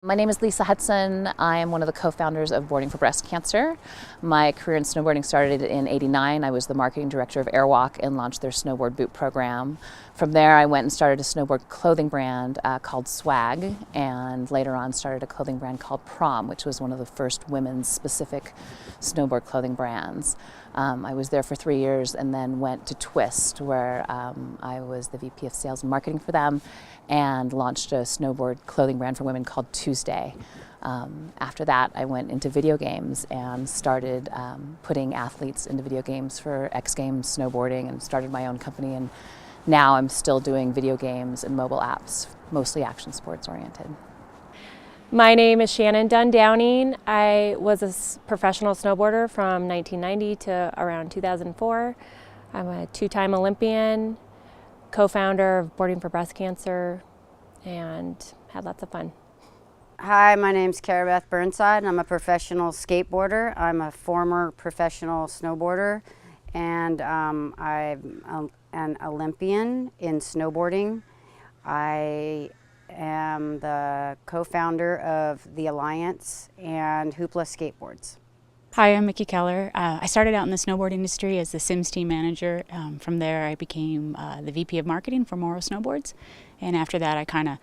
My name is Lisa Hudson. I am one of the co-founders of Boarding for Breast Cancer. My career in snowboarding started in '89. I was the marketing director of Airwalk and launched their snowboard boot program. From there I went and started a snowboard clothing brand called Swag, and later on started a clothing brand called Prom, which was one of the first women's specific snowboard clothing brands. I was there for 3 years and then went to Twist, where I was the VP of Sales and Marketing for them, and launched a snowboard clothing brand for women called Tuesday. After that, I went into video games and started putting athletes into video games for X Games snowboarding, and started my own company. And now I'm still doing video games and mobile apps, mostly action sports oriented. My name is Shannon Dunn-Downing. I was a professional snowboarder from 1990 to around 2004. I'm a two-time Olympian, co-founder of Boarding for Breast Cancer, and had lots of fun. Hi, my name's Cara-Beth Burnside, and I'm a professional skateboarder. I'm a former professional snowboarder, and I'm an Olympian in snowboarding. I am the co-founder of the Alliance and Hoopla Skateboards. Hi, I'm Miki Keller. I started out in the snowboard industry as the Sims team manager. From there I became the VP of marketing for Morrow snowboards. And after that I kind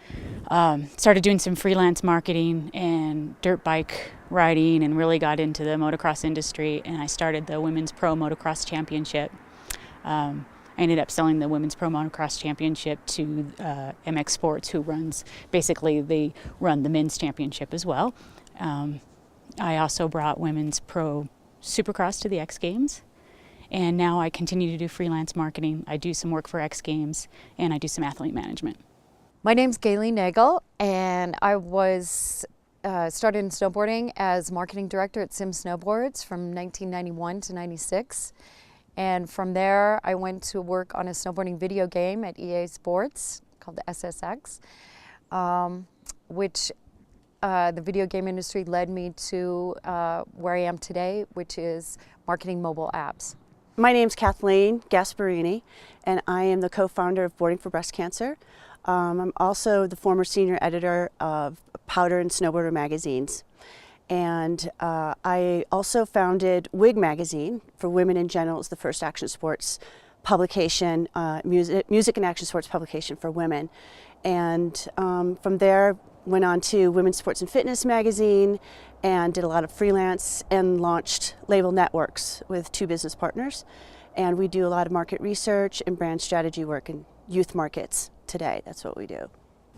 of started doing some freelance marketing and dirt bike riding, and really got into the motocross industry, and I started the Women's Pro Motocross Championship. I ended up selling the Women's Pro Motocross Championship to MX Sports, who they run the men's championship as well. I also brought Women's Pro Supercross to the X Games, and now I continue to do freelance marketing. I do some work for X Games, and I do some athlete management. My name's Gaylene Nagel, and I was started in snowboarding as marketing director at Sim Snowboards from 1991 to 96. And from there, I went to work on a snowboarding video game at EA Sports called the SSX, which the video game industry led me to where I am today, which is marketing mobile apps. My name's Kathleen Gasperini, and I am the co-founder of Boarding for Breast Cancer. I'm also the former senior editor of Powder and Snowboarder magazines. And I also founded WIG magazine for women in general. It's the first action sports publication, music and action sports publication for women. And from there, went on to Women's Sports and Fitness magazine, and did a lot of freelance, and launched Label Networks with 2 business partners. And we do a lot of market research and brand strategy work in youth markets today. That's what we do.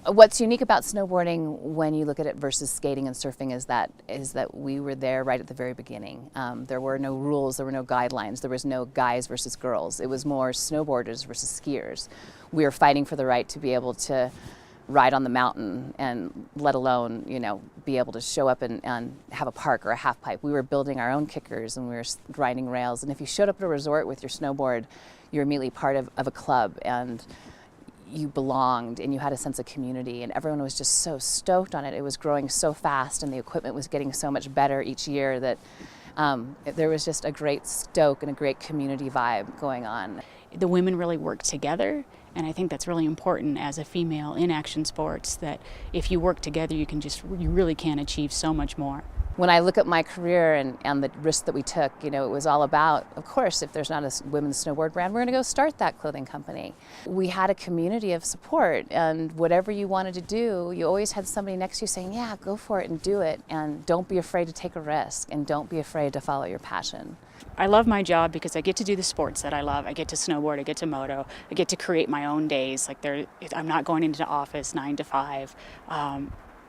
What's unique about snowboarding when you look at it versus skating and surfing is that we were there right at the very beginning. There were no rules, there were no guidelines, there was no guys versus girls. It was more snowboarders versus skiers. We were fighting for the right to be able to ride on the mountain, and let alone, be able to show up and have a park or a half pipe. We were building our own kickers, and we were grinding rails. And if you showed up at a resort with your snowboard, you're immediately part of a club, and you belonged, and you had a sense of community, and everyone was just so stoked on it. It was growing so fast, and the equipment was getting so much better each year that there was just a great stoke and a great community vibe going on. The women really work together, and I think that's really important as a female in action sports, that if you work together, you really can achieve so much more. When I look at my career and the risk that we took, it was all about, of course, if there's not a women's snowboard brand, we're going to go start that clothing company. We had a community of support, and whatever you wanted to do, you always had somebody next to you saying, yeah, go for it and do it, and don't be afraid to take a risk, and don't be afraid to follow your passion. I love my job because I get to do the sports that I love. I get to snowboard, I get to moto, I get to create my own days. I'm not going into the office 9 to 5.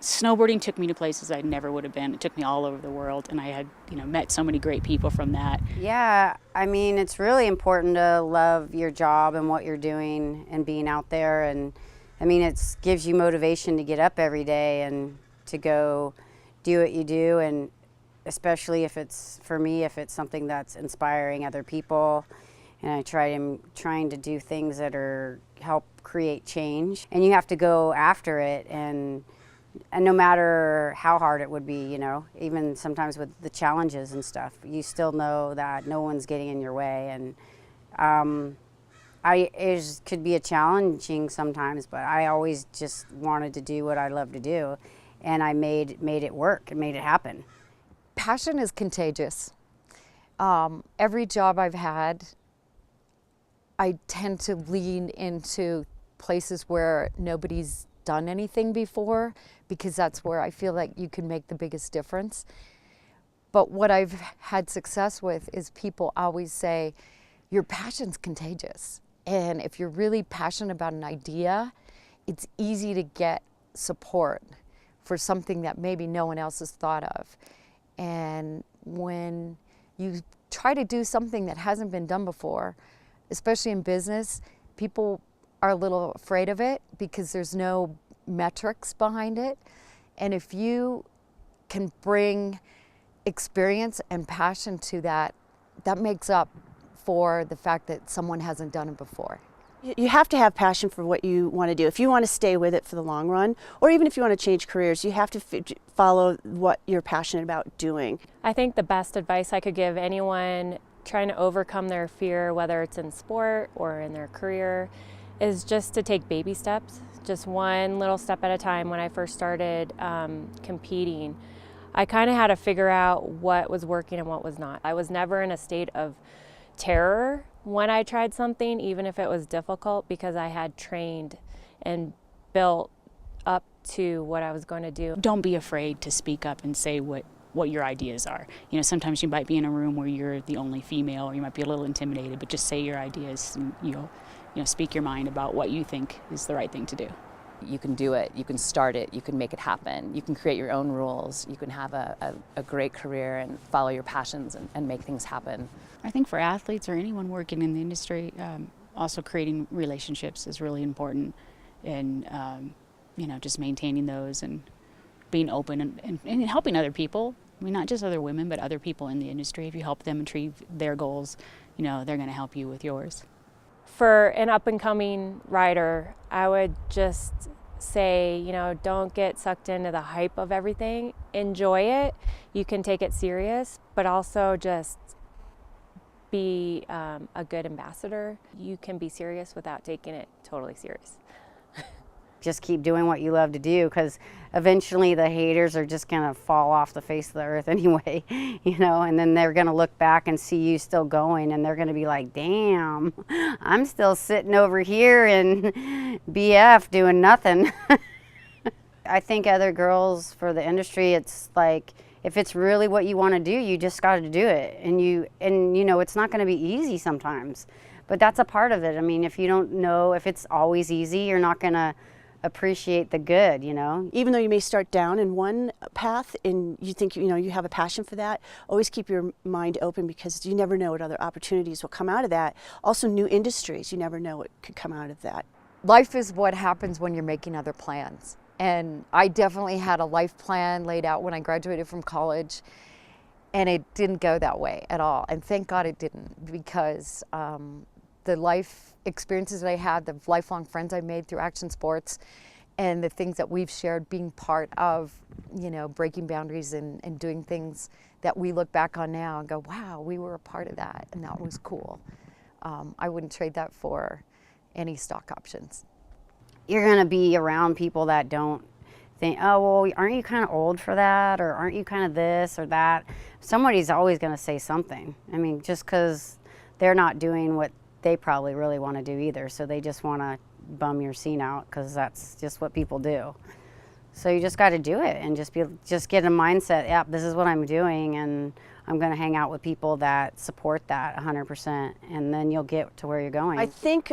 snowboarding took me to places I never would have been. It took me all over the world, and I had, met so many great people from that. Yeah, I mean, it's really important to love your job and what you're doing and being out there. And I mean, it gives you motivation to get up every day and to go do what you do. And especially if it's, for me, if it's something that's inspiring other people. And I'm trying to do things that are help create change. And you have to go after it, and no matter how hard it would be, even sometimes with the challenges and stuff, you still know that no one's getting in your way. And it could be challenging sometimes, but I always just wanted to do what I love to do, and I made it work and made it happen. Passion is contagious. Every job I've had, I tend to lean into places where nobody's done anything before, because that's where I feel like you can make the biggest difference. But what I've had success with is people always say, your passion's contagious. And if you're really passionate about an idea, it's easy to get support for something that maybe no one else has thought of. And when you try to do something that hasn't been done before, especially in business, people are a little afraid of it because there's no metrics behind it. And if you can bring experience and passion to that, that makes up for the fact that someone hasn't done it before. You have to have passion for what you want to do. If you want to stay with it for the long run, or even if you want to change careers, you have to follow what you're passionate about doing. I think the best advice I could give anyone trying to overcome their fear, whether it's in sport or in their career, is just to take baby steps, just one little step at a time. When I first started competing, I kind of had to figure out what was working and what was not. I was never in a state of terror when I tried something, even if it was difficult, because I had trained and built up to what I was going to do. Don't be afraid to speak up and say what your ideas are. Sometimes you might be in a room where you're the only female, or you might be a little intimidated, but just say your ideas and speak your mind about what you think is the right thing to do. You can do it, you can start it, you can make it happen, you can create your own rules, you can have a great career and follow your passions and make things happen. I think for athletes or anyone working in the industry, also creating relationships is really important, and just maintaining those and being open and helping other people. I mean, not just other women, but other people in the industry. If you help them achieve their goals, they're going to help you with yours. For an up-and-coming rider, I would just say, don't get sucked into the hype of everything. Enjoy it. You can take it serious, but also just be a good ambassador. You can be serious without taking it totally serious. Just keep doing what you love to do, because eventually the haters are just going to fall off the face of the earth anyway, and then they're going to look back and see you still going, and they're going to be like, damn, I'm still sitting over here in BF doing nothing. I think other girls for the industry, it's like, if it's really what you want to do, you just got to do it. And it's not going to be easy sometimes, but that's a part of it. I mean, if you don't know if it's always easy, you're not going to appreciate the good, Even though you may start down in one path and you think, you have a passion for that, always keep your mind open, because you never know what other opportunities will come out of that. Also, new industries, you never know what could come out of that. Life is what happens when you're making other plans. And I definitely had a life plan laid out when I graduated from college, and it didn't go that way at all. And thank God it didn't, because the life experiences that I had, the lifelong friends I made through action sports, and the things that we've shared being part of, breaking boundaries and doing things that we look back on now and go, wow, we were a part of that, and that was cool. I wouldn't trade that for any stock options. You're going to be around people that don't think, oh, well, aren't you kind of old for that? Or aren't you kind of this or that? Somebody's always going to say something. I mean, just because they're not doing what they probably really want to do either. So they just want to bum your scene out, because that's just what people do. So you just got to do it and just get a mindset, yep, this is what I'm doing, and I'm going to hang out with people that support that 100%, and then you'll get to where you're going. I think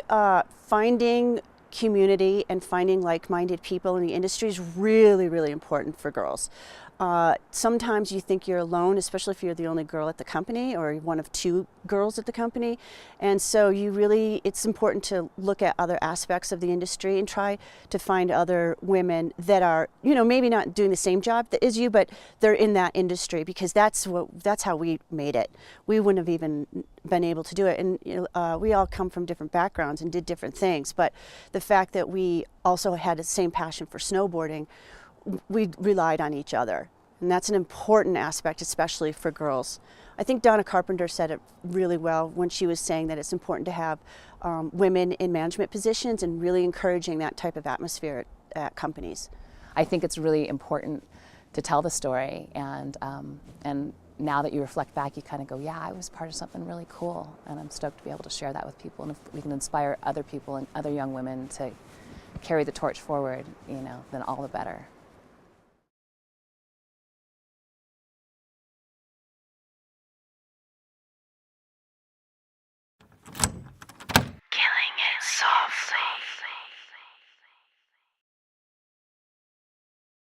finding community and finding like-minded people in the industry is really, really important for girls. Sometimes you think you're alone, especially if you're the only girl at the company or one of two girls at the company. And so it's important to look at other aspects of the industry and try to find other women that are, maybe not doing the same job as you, but they're in that industry, because that's how we made it. We wouldn't have even been able to do it. And we all come from different backgrounds and did different things, but the fact that we also had the same passion for snowboarding, we relied on each other. And that's an important aspect, especially for girls. I think Donna Carpenter said it really well when she was saying that it's important to have women in management positions and really encouraging that type of atmosphere at companies. I think it's really important to tell the story, and now that you reflect back, you kind of go, yeah, I was part of something really cool, and I'm stoked to be able to share that with people. And if we can inspire other people and other young women to carry the torch forward, then all the better.